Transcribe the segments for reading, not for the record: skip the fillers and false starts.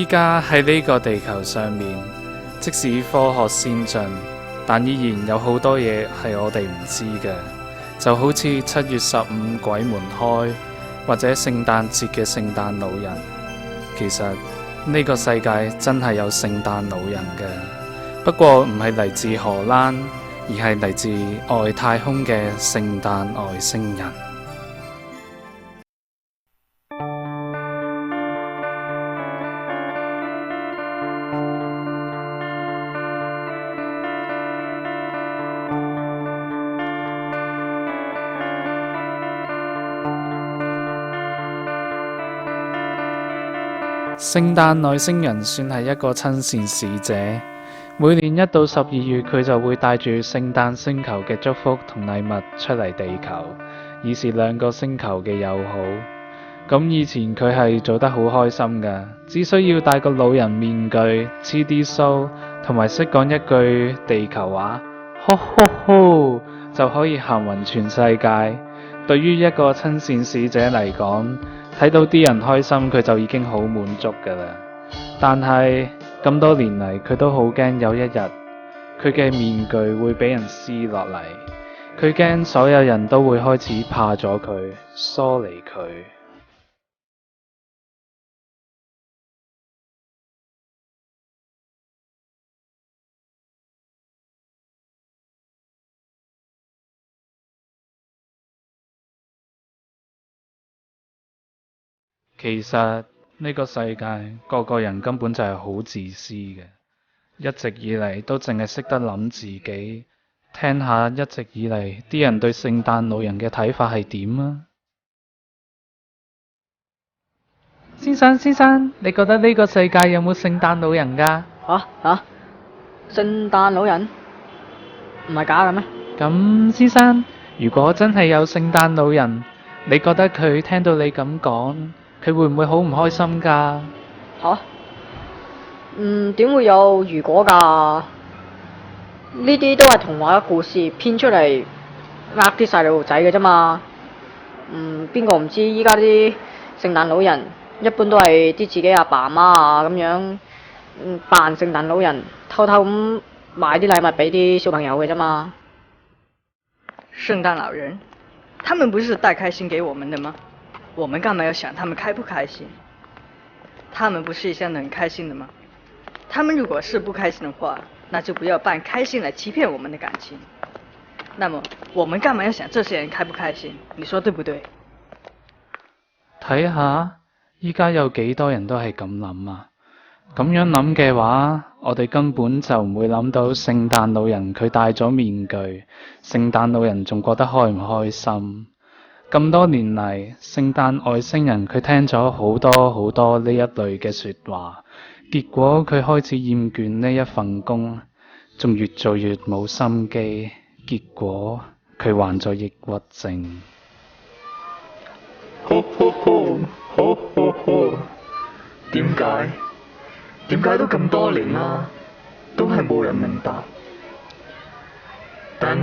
依家喺呢個地球上面，即使科學先進，但依然有好多嘢係我哋唔知嘅，就好似7月15鬼門開，或者聖誕節嘅聖誕老人。其實呢個世界真係有聖誕老人嘅，不過唔係嚟自荷蘭，而係嚟自外太空嘅聖誕外星人。聖誕外星人算係一個親善使者，每年一到12月，佢就會帶住聖誕星球嘅祝福同禮物出嚟地球，以示兩個星球嘅友好。咁以前佢係做得好開心㗎，只需要戴個老人面具、黐啲鬚，同埋識講一句地球話，吼吼吼，就可以行勻全世界。對於一個親善使者嚟講，睇到啲人開心，佢就已經好滿足㗎啦。但係咁多年嚟，佢都好驚有一日，佢嘅面具會俾人撕落嚟。佢驚所有人都會開始怕咗佢，疏離佢。其實呢個世界個個人根本就係好自私嘅，一直以嚟都淨係識得諗自己。聽下一直以嚟啲人對聖誕老人嘅睇法係點啊？先生，你覺得呢個世界有冇聖誕老人㗎？聖誕老人唔係假嘅咩？咁先生，如果真係有聖誕老人，你覺得佢聽到你咁講，佢會唔會好唔開心㗎？點會有如果㗎？呢啲都係童話嘅故事編出嚟呃啲細路仔嘅啫嘛。邊個唔知依家啲聖誕老人一般都係啲自己阿爸阿媽啊咁樣扮聖誕老人，偷偷咁買啲禮物俾啲小朋友嘅啫嘛。聖誕老人，他們不是帶開心給我們的嗎？我們幹嘛要想他們開不開心？他們不是一向都很開心的嗎？他們如果是不開心的話，那就不要扮開心來欺騙我們的感情。那麼我們幹嘛要想這些人開不開心？你說對不對？睇下依家有幾多人都係咁諗啊！咁樣諗嘅話，我哋根本就唔會諗到聖誕老人佢戴咗面具，聖誕老人仲覺得開唔開心？咁多年嚟，聖誕外星人佢聽咗好多呢一類嘅說話，結果佢開始厭倦呢一份工，仲越做越冇心機，結果佢患咗抑鬱症。點解都咁多年啦，都係冇人明白。但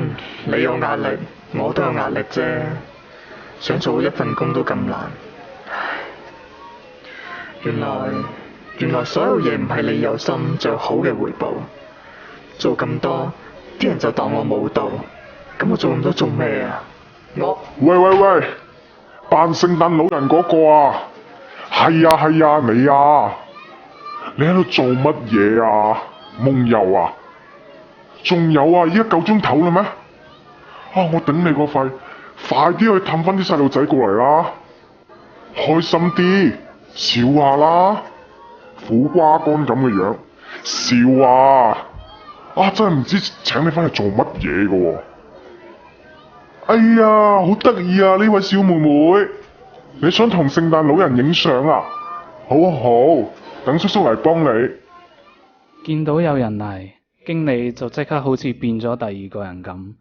你有壓力，我都有壓力啫。想做一份工都咁難。原來所有嘢唔係你有心就有好嘅回報。做咁多，啲人就當我冇到，咁我做咁多做咩啊？喂，扮聖誕老人嗰個啊，係啊，你喺度做乜嘢啊？夢遊啊？仲有啊，依家夠鐘頭啦咩？我頂你個肺！快啲去氹翻啲細路仔過嚟啦，開心啲，笑下啦，苦瓜乾咁嘅樣，笑啊！真係唔知請你翻嚟做乜嘢㗎喎。哎呀，好得意啊！呢位小妹妹，你想同聖誕老人影相啊？好，等叔叔嚟幫你。見到有人嚟，經理就即刻好似變咗第二個人咁。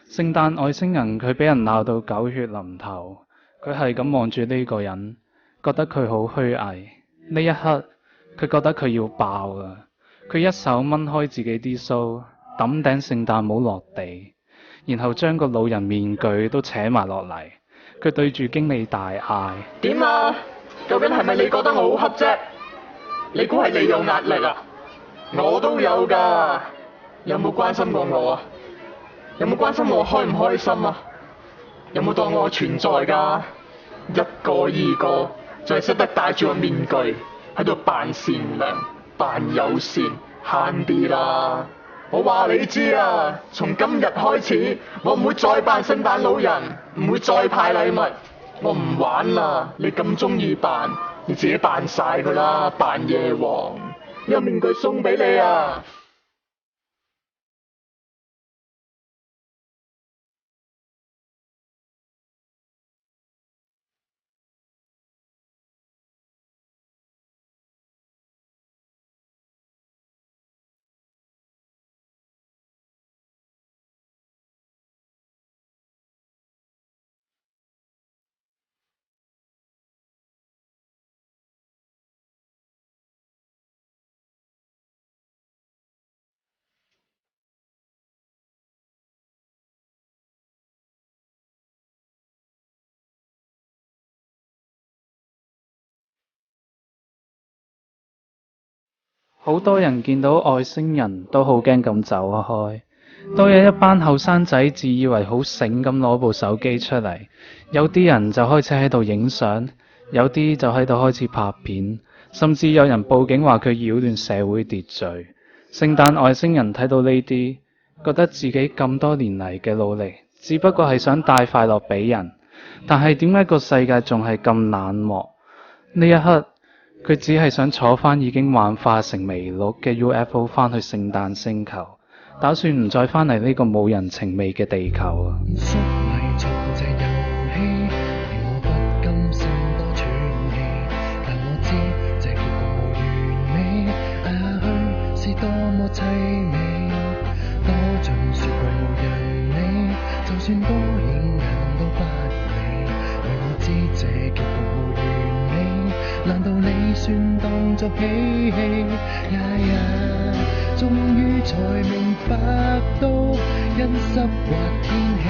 聖誕外星人佢俾人鬧到狗血淋頭，佢係咁望住呢個人，覺得佢好虛偽。呢一刻，佢覺得佢要爆啊！佢一手掹開自己啲鬚，抌頂聖誕帽落地，然後將個老人面具都扯埋落嚟。佢對住經理大嗌：點啊？究竟係咪你覺得我好黑啫？你估係你有壓力啊？我都有㗎。有冇關心過我啊？有冇關心我開唔開心啊？有冇當我存在㗎？一個二個，就係識得戴住個面具喺度扮善良、扮友善，慳啲啦！我話你知啊，從今日開始，我唔會再扮聖誕老人，唔會再派禮物，我唔玩啦！你咁中意扮，你自己扮晒佢啦，扮夜王，有面具送俾你啊！好多人見到外星人都好驚咁走開，都有一班後生仔自以為好醒咁攞部手機出嚟，有啲人就開始喺度影相，有啲就喺度開始拍片，甚至有人報警話佢擾亂社會秩序。聖誕外星人睇到呢啲，覺得自己咁多年嚟嘅努力，只不過係想帶快樂俾人，但係點解個世界仲係咁冷漠？呢一刻，佢只係想坐返已經幻化成微綠嘅 UFO 返去聖誕星球，打算唔再返嚟呢個冇人情味嘅地球啊！縮迷藏這遊戲，令我不甘心多喘氣，但我知這結局無完美，捱下去是多麼凄美，多像雪櫃無人理，就算多顯眼都不理，為我知這結局無完美，難道你算當作嬉戲？終於才明白到，因濕滑天氣，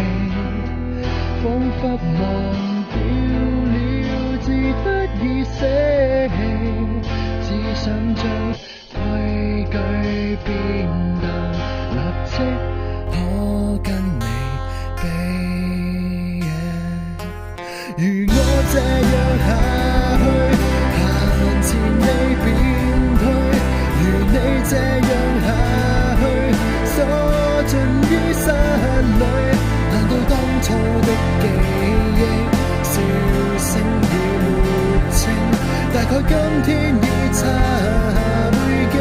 彷彿忘掉了自得意捨棄，只想將規矩變淡，立即可跟你比。如我這樣下去，行前你便退，如你這樣下去，鎖進於室裏，難道當初的記憶，笑聲已沒清，大概今天已擦回記。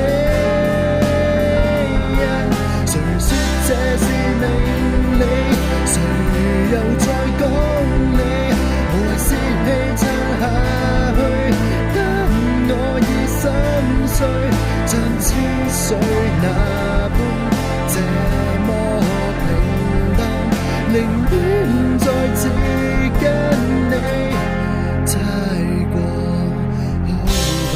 誰說這是命理？誰又在講理？無謂泄氣撐下去，當我已心碎，像千歲那般這麼平淡，寧願再次跟你猜過好吧。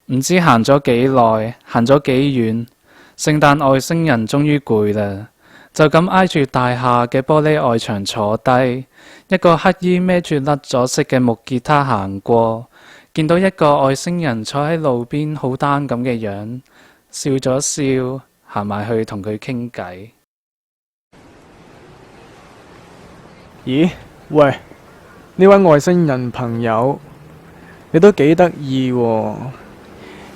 唔知行咗幾耐，行咗幾遠，聖誕外星人終於攰啦，就咁挨住大廈嘅玻璃外牆坐低。一個乞衣孭住甩咗色嘅木吉他行過，見到一個外星人坐喺路邊好 down 咁嘅樣，笑咗笑，行埋去同佢傾偈。咦？喂，呢位外星人朋友，你都幾得意喎！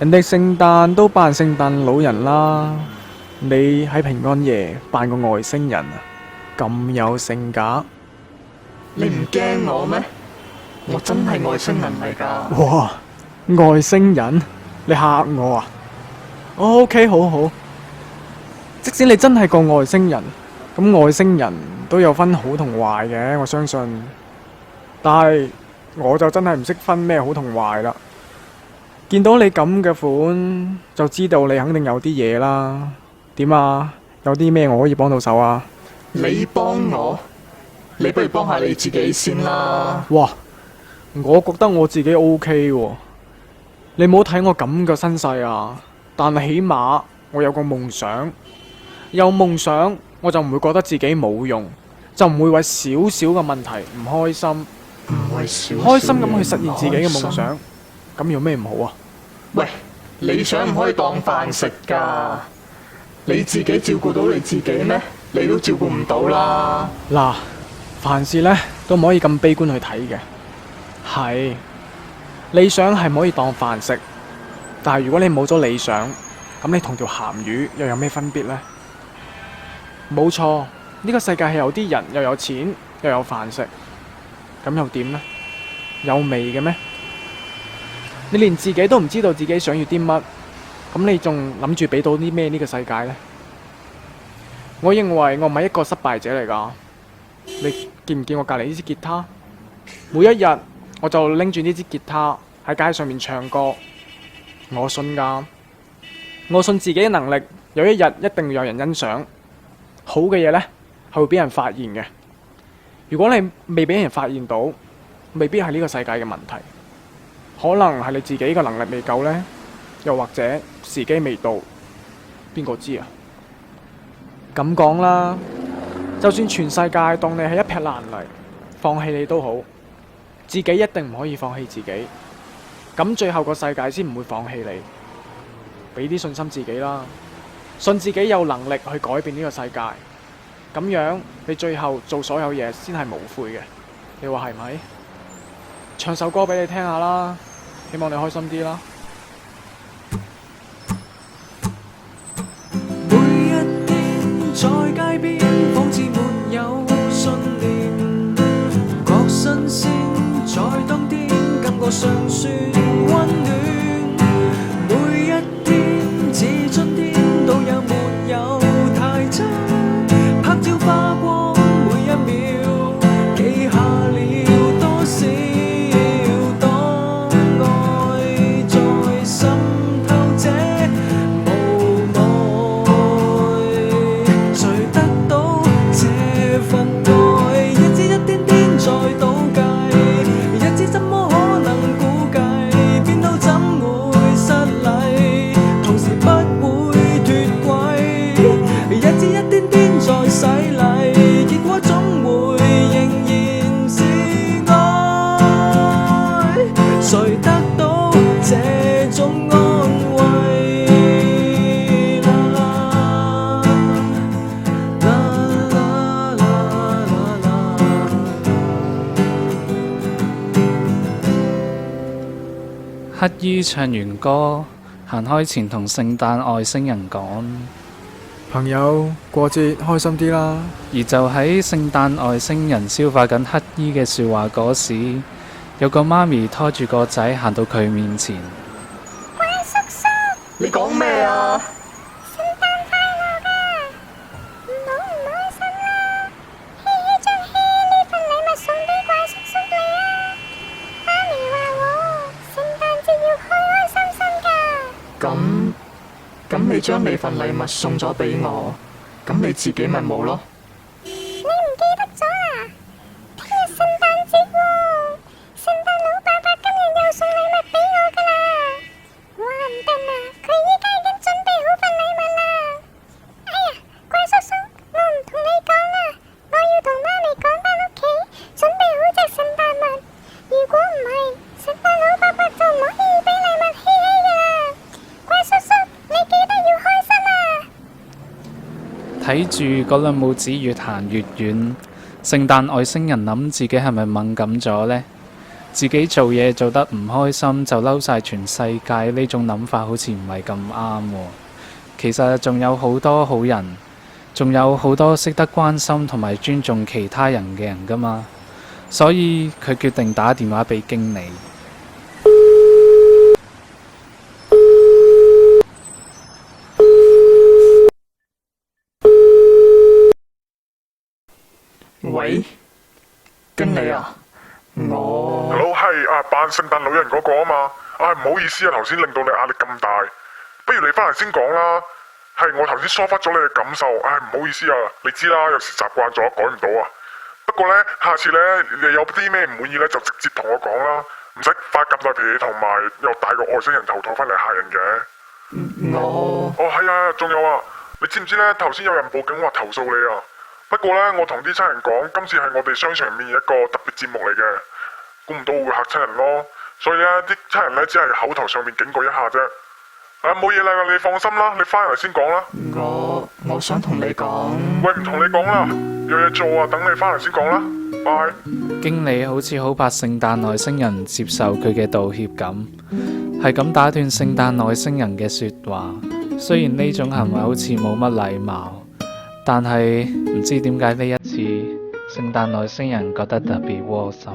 人哋聖誕都扮聖誕老人啦，你喺平安夜扮個外星人啊，咁有性格。你唔驚我咩？我真係外星人嚟㗎。哇！外星人？你嚇我啊？OK，好好。即使你真係個外星人，咁外星人都有分好同壞嘅，我相信。但係我就真係唔識分咩好同壞啦。見到你咁嘅款，就知道你肯定有啲嘢啦。點啊？有啲咩我可以幫到手啊？你幫我？你不如幫下你自己先啦。哇！我覺得我自己 OK 喎。你冇睇我咁嘅身世啊，但係起碼我有個夢想。有夢想我就唔會覺得自己冇用，就唔會為少少嘅問題唔開心，唔為少開心咁去實現自己嘅夢想，咁有咩唔好啊？喂，理想唔可以當飯食㗎，你自己照顧到你自己咩？你都照顧唔到啦。嗱，凡事呢都唔可以咁悲觀去睇嘅。係理想係唔可以當飯食，但係如果你冇咗理想，咁你同條鹹魚又有咩分別呢？冇錯，呢個世界係有啲人又有錢又有飯食，咁又點呢？有味嘅咩？你連自己都唔知道自己想要啲乜，咁你仲諗住俾到啲咩呢個世界呢？我認為我唔係一個失敗者嚟㗎。你見唔見我隔離呢支吉他？每一日我就拎住呢支吉他喺街上面唱歌。我信㗎，我信自己嘅能力，有一日一定有人欣賞。好嘅嘢呢係會俾人發現嘅。如果你未俾人發現到，未必係呢個世界嘅問題，可能係你自己嘅能力未夠呢，又或者時機未到，邊個知啊？咁講啦，就算全世界當你係一撇爛泥，放棄你都好，自己一定唔可以放棄自己。咁最後個世界先唔會放棄你。俾啲信心自己啦，信自己有能力去改變呢個世界。咁樣你最後做所有嘢先係無悔嘅。你話係咪？唱首歌俾你聽下啦，希望你開心啲啦。每一天在街邊，仿似沒有信念，覺新鮮在冬天，感覺尚算溫暖。每一天似春天，都有沒有太差，拍照花光每一秒，記下了多少。乞衣唱完歌，行開前同聖誕外星人講，朋友，過節開心啲啦。而就喺聖誕外星人消化緊乞衣嘅説話嗰時，有個媽咪拖住個仔行到佢面前。怪叔叔，你講咩啊？聖誕快樂㗎！唔開心啦！希希將希呢份禮物送俾怪叔叔你啊！媽咪話我聖誕節要開開心心㗎。咁你將你份禮物送咗俾我，咁你自己咪冇咯？你唔記得咗啊？聽日聖誕節喎，聖誕老伯伯今日又送禮物俾我㗎啦！哇唔得啊，佢依家已經準備好份禮物啦！哎呀，怪叔叔，我唔同你講啦，我要同媽咪講返屋企，準備好隻聖誕襪。如果唔係，聖誕老伯伯就唔可以俾禮物希希㗎啦！怪叔叔，你記得要開心啊！睇住嗰兩母子越行越遠，聖誕外星人諗自己係咪敏感咗呢？自己做嘢做得唔開心就嬲晒全世界，呢種諗法好似唔係咁啱喎。其實仲有好多好人，仲有好多識得關心同埋尊重其他人嘅人㗎嘛。所以佢決定打電話俾經理。喂，經理啊，我 Hello，係扮聖誕老人嗰個啊嘛。唔好意思啊，頭先令到你壓力咁大，不如你翻嚟先講啦。係我頭先疏忽咗你嘅感受，唔好意思啊，你知啦，有時習慣咗改唔到啊。不過呢，下次呢，你有啲咩唔滿意呢，就直接同我講啦，唔使發咁大脾氣，同埋又帶個外星人頭套翻嚟嚇人嘅。我係啊，仲有啊，你知唔知呢？頭先有人報警話投訴你啊。不過呢，我同啲親人講，今次係我哋商場入面一個特別節目嚟嘅，估唔到會嚇親人咯。所以呢，啲親人呢，只係口頭上面警告一下啫。冇嘢啦，你放心啦，你翻嚟先講啦。我想同你講。喂，唔同你講啦，有嘢做啊，等你翻嚟先講啦。拜。經理好似好怕聖誕外星人唔接受佢嘅道歉咁，係咁打斷聖誕外星人嘅說話。雖然呢種行為好似冇乜禮貌，但係唔知點解呢一次聖誕外星人覺得特別窩心。